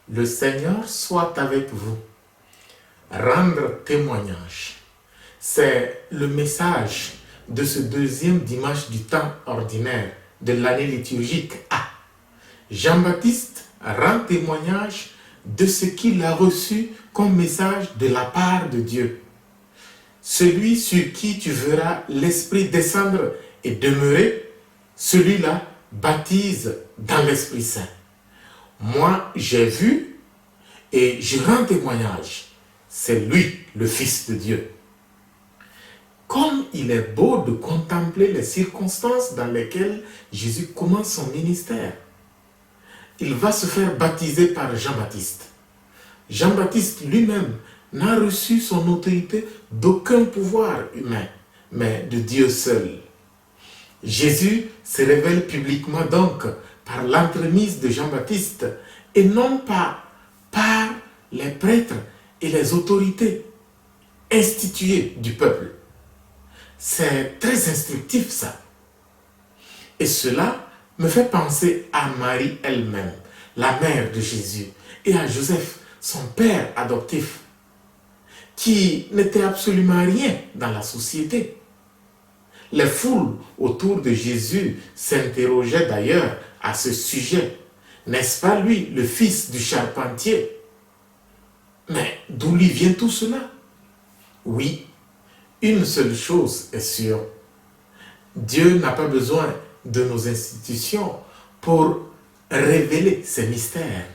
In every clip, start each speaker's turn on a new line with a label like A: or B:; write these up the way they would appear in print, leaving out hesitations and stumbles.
A: Le Seigneur soit avec vous. Rendre témoignage. C'est le message de ce deuxième dimanche du temps ordinaire de l'année liturgique A. Jean-Baptiste rend témoignage de ce qu'il a reçu comme message de la part de Dieu. Celui sur qui tu verras l'Esprit descendre et demeurer, celui-là baptise dans l'Esprit Saint. Moi, j'ai vu et je rends témoignage. C'est lui, le Fils de Dieu. Comme il est beau de contempler les circonstances dans lesquelles Jésus commence son ministère. Il va se faire baptiser par Jean-Baptiste. Jean-Baptiste lui-même n'a reçu son autorité d'aucun pouvoir humain, mais de Dieu seul. Jésus se révèle publiquement donc par l'entremise de Jean-Baptiste et non pas par les prêtres et les autorités instituées du peuple. C'est très instructif ça. Et cela me fait penser à Marie elle-même, la mère de Jésus, et à Joseph, son père adoptif, qui n'était absolument rien dans la société. Les foules autour de Jésus s'interrogeaient d'ailleurs à ce sujet. N'est-ce pas lui, le fils du charpentier? Mais d'où lui vient tout cela? Oui, une seule chose est sûre. Dieu n'a pas besoin de nos institutions pour révéler ses mystères.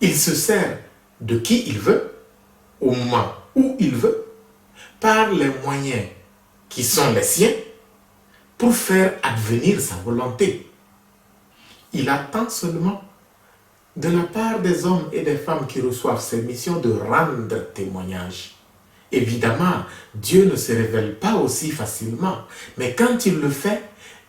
A: Il se sert de qui il veut, au moment où il veut, par les moyens qui sont les siens, pour faire advenir sa volonté. Il attend seulement de la part des hommes et des femmes qui reçoivent ces missions de rendre témoignage. Évidemment, Dieu ne se révèle pas aussi facilement, mais quand il le fait,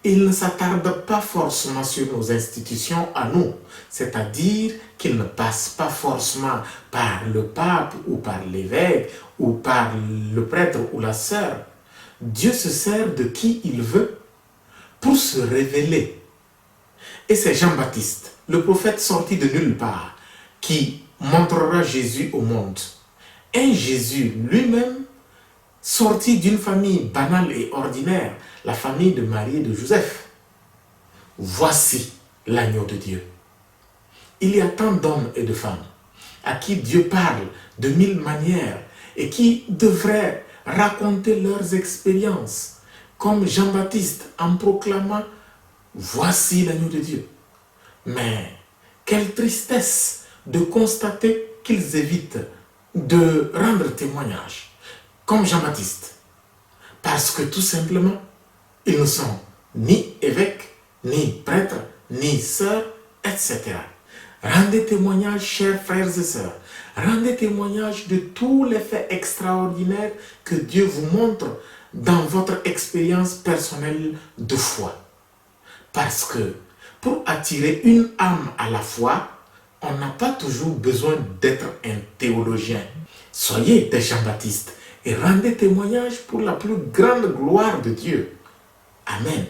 A: il ne s'attarde pas forcément sur nos institutions à nous, c'est-à-dire qu'il ne passe pas forcément par le pape ou par l'évêque ou par le prêtre ou la sœur. Dieu se sert de qui il veut pour se révéler. Et c'est Jean-Baptiste, le prophète sorti de nulle part, qui montrera Jésus au monde. Un Jésus lui-même sorti d'une famille banale et ordinaire, la famille de Marie et de Joseph. Voici l'agneau de Dieu. Il y a tant d'hommes et de femmes à qui Dieu parle de mille manières et qui devraient raconter leurs expériences, comme Jean-Baptiste en proclamant « Voici l'agneau de Dieu ». Mais quelle tristesse de constater qu'ils évitent de rendre témoignage, comme Jean-Baptiste, parce que tout simplement, ils ne sont ni évêques, ni prêtres, ni sœurs, etc. Rendez témoignage, chers frères et sœurs, rendez témoignage de tous les faits extraordinaires que Dieu vous montre dans votre expérience personnelle de foi. Parce que pour attirer une âme à la foi, on n'a pas toujours besoin d'être un théologien. Soyez des Jean-Baptiste et rendez témoignage pour la plus grande gloire de Dieu. Amen.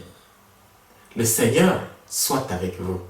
A: Le Seigneur soit avec vous.